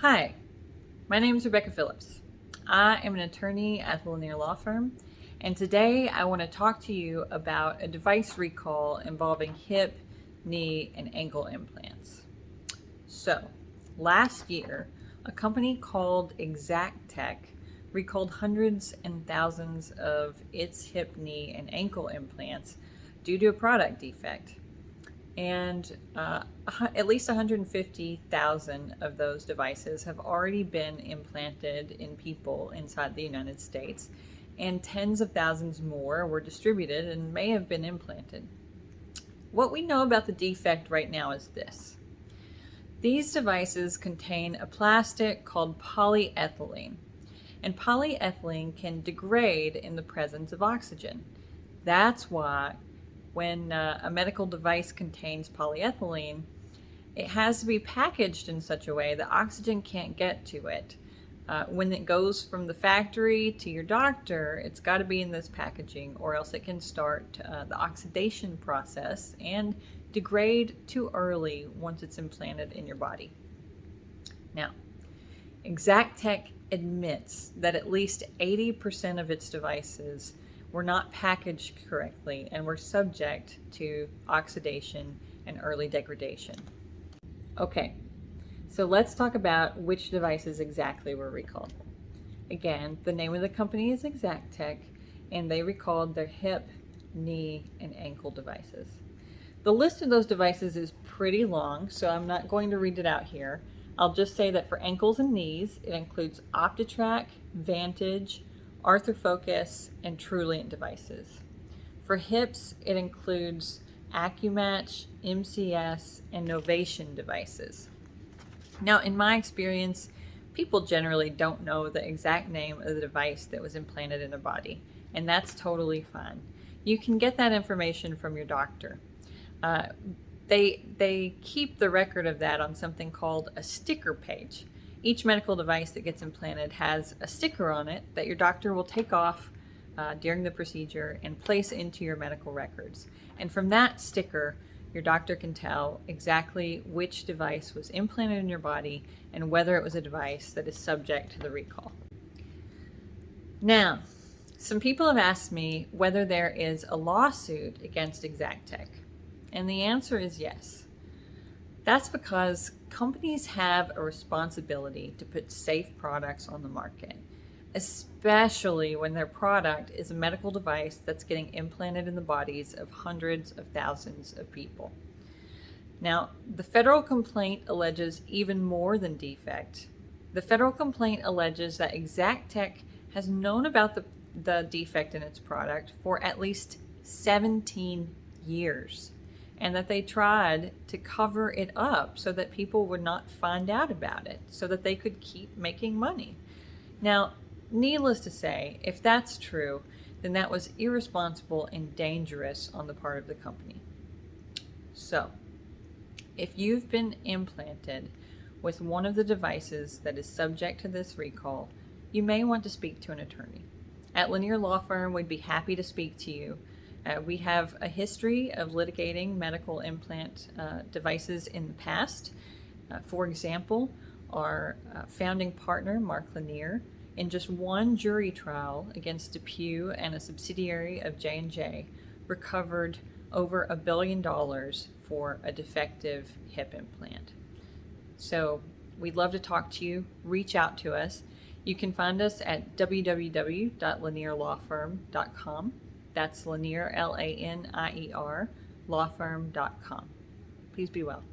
Hi, my name is Rebecca Phillips. I am an attorney at the Lanier Law Firm, and today I want to talk to you about a device recall involving hip, knee, and ankle implants. So, last year, a company called Exactech recalled hundreds and thousands of its hip, knee, and ankle implants due to a product defect. And at least 150,000 of those devices have already been implanted in people inside the United States, and tens of thousands more were distributed and may have been implanted. What we know about the defect right now is this. These devices contain a plastic called polyethylene, and polyethylene can degrade in the presence of oxygen. That's why when a medical device contains polyethylene, it has to be packaged in such a way that oxygen can't get to it. When it goes from the factory to your doctor, it's got to be in this packaging, or else it can start the oxidation process and degrade too early once it's implanted in your body. Now, Exactech admits that at least 80% of its devices were not packaged correctly and were subject to oxidation and early degradation. Okay, so let's talk about which devices exactly were recalled. Again, the name of the company is Exactech, and they recalled their hip, knee, and ankle devices. The list of those devices is pretty long, so I'm not going to read it out here. I'll just say that for ankles and knees, it includes OptiTrack, Vantage, Arthrofocus, and Trulient devices. For hips, it includes AccuMatch, MCS, and Novation devices. Now, in my experience, people generally don't know the exact name of the device that was implanted in a body, and that's totally fine. You can get that information from your doctor. They keep the record of that on something called a sticker page. Each medical device that gets implanted has a sticker on it that your doctor will take off during the procedure and place into your medical records. And from that sticker, your doctor can tell exactly which device was implanted in your body and whether it was a device that is subject to the recall. Now, some people have asked me whether there is a lawsuit against Exactech, and the answer is yes. That's because companies have a responsibility to put safe products on the market, especially when their product is a medical device that's getting implanted in the bodies of hundreds of thousands of people. Now, the federal complaint alleges even more than defect. The federal complaint alleges that Exactech has known about the defect in its product for at least 17 years. And that they tried to cover it up so that people would not find out about it, so that they could keep making money. Now, needless to say, if that's true, then that was irresponsible and dangerous on the part of the company. So, if you've been implanted with one of the devices that is subject to this recall, you may want to speak to an attorney. At Lanier Law Firm, we'd be happy to speak to you. We have a history of litigating medical implant devices in the past. For example, our founding partner, Mark Lanier, in just one jury trial against DePuy and a subsidiary of J&J, recovered over $1 billion for a defective hip implant. So we'd love to talk to you. Reach out to us. You can find us at www.lanierlawfirm.com. That's Lanier, Lanier, lawfirm.com. Please be well.